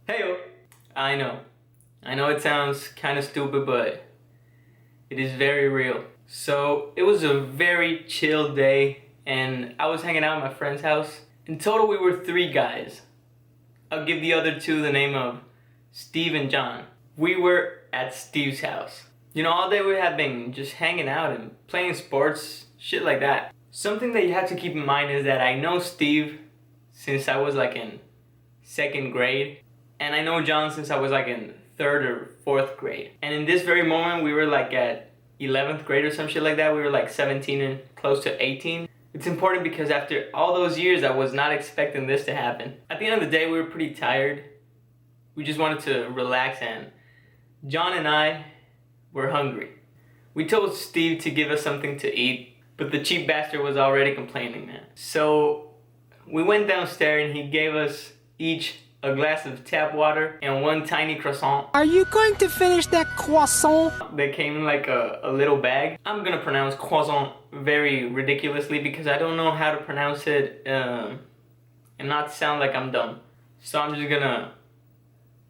Heyo! I know. I know it sounds kind of stupid, but it is very real. So, it was a very chill day, and I was hanging out at my friend's house. In total, we were 3 guys. I'll give the other 2 the name of Steve and John. We were at Steve's house. You know, all day we had been just hanging out and playing sports, shit like that. Something that you have to keep in mind is that I know Steve since I was like in 2nd grade. And I know John since I was like in 3rd or 4th grade. And in this very moment, we were like at 11th grade or some shit like that. We were like 17 and close to 18. It's important because after all those years, I was not expecting this to happen. At the end of the day, we were pretty tired. We just wanted to relax, and John and I were hungry. We told Steve to give us something to eat, but the cheap bastard was already complaining, man. So we went downstairs and he gave us each a glass of tap water and 1 tiny croissant. Are you going to finish that croissant? They came in like a little bag. I'm gonna pronounce croissant very ridiculously because I don't know how to pronounce it and not sound like I'm dumb. So I'm just gonna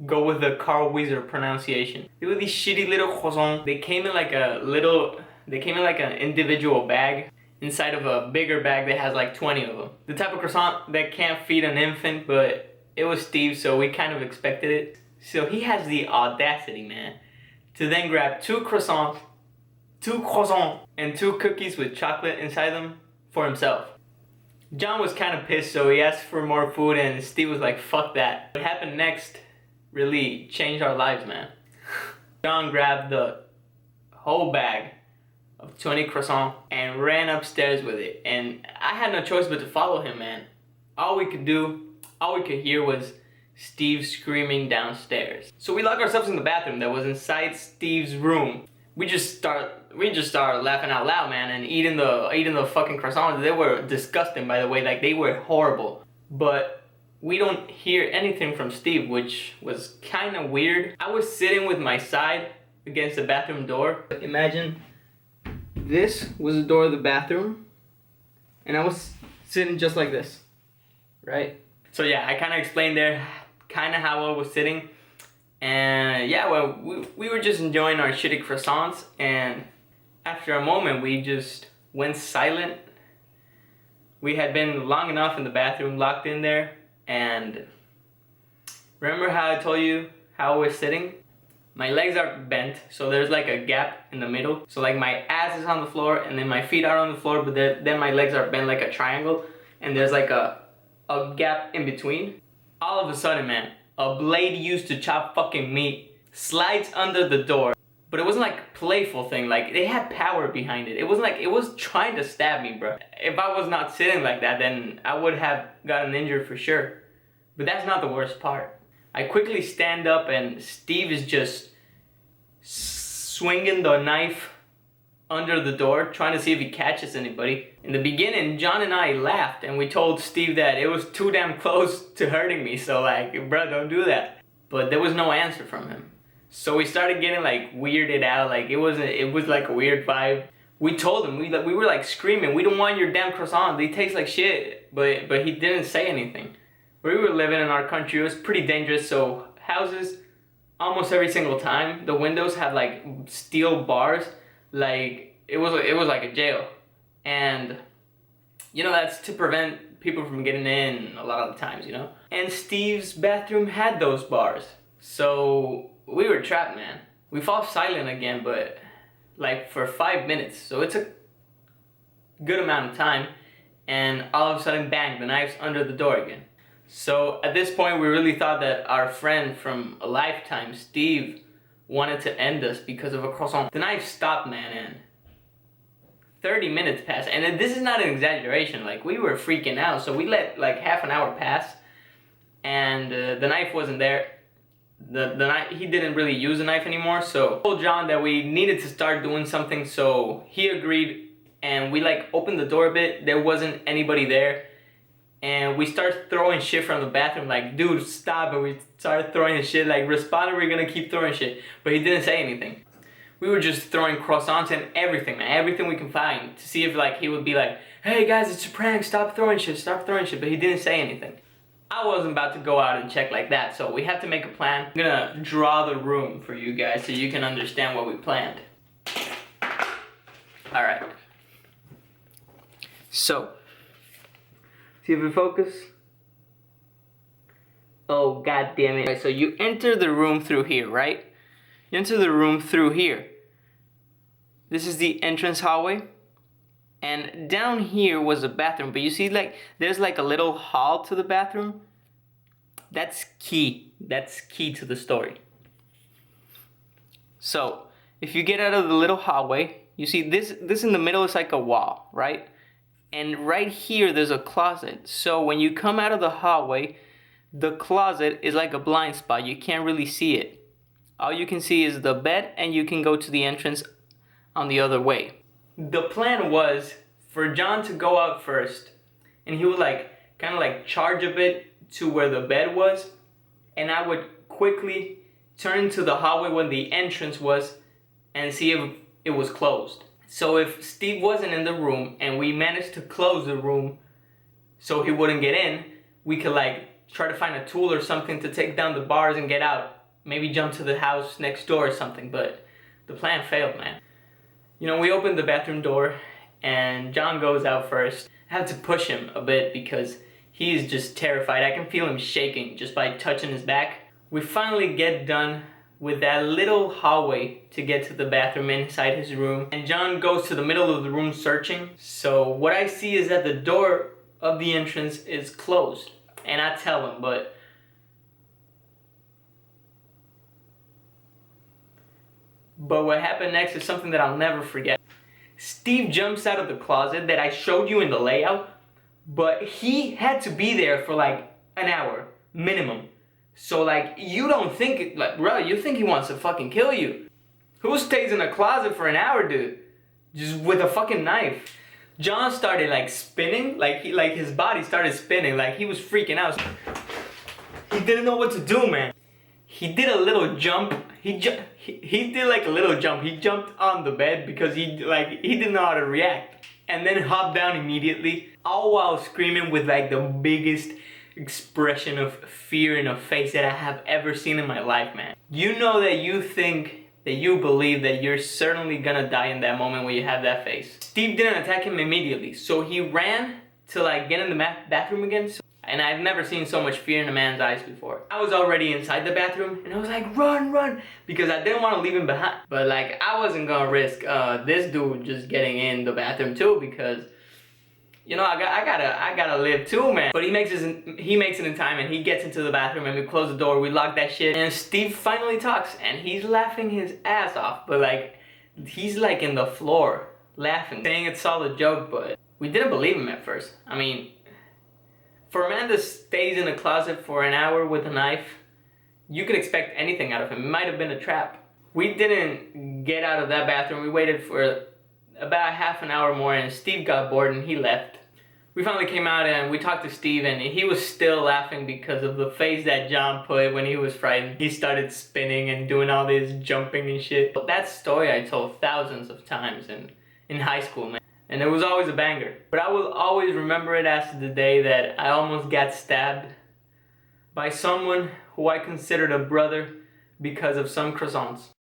go with the Carl Weiser pronunciation. They were these shitty little croissants. They came in like an individual bag inside of a bigger bag that has like 20 of them. The type of croissant that can't feed an infant, but it was Steve, so we kind of expected it. So he has the audacity, man, to then grab 2 croissants, and 2 cookies with chocolate inside them for himself. John was kind of pissed, so he asked for more food, and Steve was like, fuck that. What happened next really changed our lives, man. John grabbed the whole bag of 20 croissants and ran upstairs with it. And I had no choice but to follow him, man. All we could hear was Steve screaming downstairs. So we locked ourselves in the bathroom that was inside Steve's room. We just started laughing out loud, man, and eating the fucking croissants. They were disgusting, by the way, like they were horrible. But we don't hear anything from Steve, which was kind of weird. I was sitting with my side against the bathroom door. Imagine this was the door of the bathroom, and I was sitting just like this, right? So yeah, I kind of explained there kind of how I was sitting. And yeah, well, we were just enjoying our shitty croissants, and after a moment we just went silent. We had been long enough in the bathroom, locked in there, and remember how I told you how I was sitting? My legs are bent, so there's like a gap in the middle. So like my ass is on the floor, and then my feet are on the floor, but then my legs are bent like a triangle, and there's like a gap in between. All of a sudden, man, a blade used to chop fucking meat slides under the door. But it wasn't like a playful thing, like it had power behind it. It wasn't like it was trying to stab me, bro. If I was not sitting like that, then I would have gotten injured for sure. But that's not the worst part. I quickly stand up and Steve is just swinging the knife under the door, trying to see if he catches anybody. In the beginning, John and I laughed and we told Steve that it was too damn close to hurting me, so like, bro, don't do that. But there was no answer from him. So we started getting like weirded out, like it was like a weird vibe. We told him, we were like screaming, we don't want your damn croissant, they taste like shit. But he didn't say anything. Where we were living in our country, it was pretty dangerous, so houses, almost every single time, the windows had like steel bars. Like it was like a jail, and you know that's to prevent people from getting in a lot of the times, you know. And Steve's bathroom had those bars, so we were trapped, man. We fall silent again, but like for 5 minutes, so it took a good amount of time, and all of a sudden, bang, the knife's under the door again. So at this point, we really thought that our friend from a lifetime, Steve, wanted to end us because of a croissant. The knife stopped, man, and 30 minutes passed. And this is not an exaggeration, like we were freaking out. So we let like half an hour pass, and the knife wasn't there. The knife, he didn't really use the knife anymore. So I told John that we needed to start doing something, so he agreed, and we like opened the door a bit. There wasn't anybody there. And we started throwing shit from the bathroom, like, dude, stop. And we started throwing his shit, like, responded, we're gonna keep throwing shit. But he didn't say anything. We were just throwing croissants and everything, man, everything we can find, to see if, like, he would be like, hey guys, it's a prank, stop throwing shit. But he didn't say anything. I wasn't about to go out and check like that, so we had to make a plan. I'm gonna draw the room for you guys so you can understand what we planned. Alright. So, see if we focus. Oh, god damn it. Right, so you enter the room through here, right? You enter the room through here. This is the entrance hallway. And down here was a bathroom, but you see like there's like a little hall to the bathroom. That's key. That's key to the story. So, if you get out of the little hallway, you see this in the middle is like a wall, right? And right here there's a closet. So when you come out of the hallway, the closet is like a blind spot. You can't really see it. All you can see is the bed, and you can go to the entrance on the other way. The plan was for John to go out first, and he would like kind of like charge a bit to where the bed was, and I would quickly turn to the hallway when the entrance was and see if it was closed. So if Steve wasn't in the room and we managed to close the room so he wouldn't get in, we could like try to find a tool or something to take down the bars and get out. Maybe jump to the house next door or something, but the plan failed, man. You know, we opened the bathroom door and John goes out first. I have to push him a bit because he's just terrified. I can feel him shaking just by touching his back. We finally get done with that little hallway to get to the bathroom inside his room. And John goes to the middle of the room searching. So what I see is that the door of the entrance is closed. And I tell him, but what happened next is something that I'll never forget. Steve jumps out of the closet that I showed you in the layout, but he had to be there for like an hour minimum. So like, you don't think, like, bro, you think he wants to fucking kill you. Who stays in a closet for an hour, dude? Just with a fucking knife. John started like spinning, like his body started spinning, like he was freaking out. He didn't know what to do, man. He did a little jump. He did like a little jump. He jumped on the bed because he didn't know how to react. And then hopped down immediately, all while screaming with like the biggest expression of fear in a face that I have ever seen in my life, man. You know that you think, that you believe that you're certainly gonna die in that moment when you have that face. Steve didn't attack him immediately, so he ran to like get in the bathroom again. And I've never seen so much fear in a man's eyes before. I was already inside the bathroom and I was like, run, run, because I didn't want to leave him behind. But like, I wasn't gonna risk this dude just getting in the bathroom too, because you know, I gotta live too, man. But he makes it in time and he gets into the bathroom and we close the door, we lock that shit. And Steve finally talks and he's laughing his ass off, but like, he's like in the floor laughing, saying it's all a joke, but we didn't believe him at first. I mean, for a man that stays in a closet for an hour with a knife, you could expect anything out of him. It might have been a trap. We didn't get out of that bathroom. We waited for about half an hour more and Steve got bored and he left. We finally came out and we talked to Steve and he was still laughing because of the face that John put when he was frightened. He started spinning and doing all this jumping and shit. That story I told thousands of times in high school, man. And it was always a banger. But I will always remember it as the day that I almost got stabbed by someone who I considered a brother because of some croissants.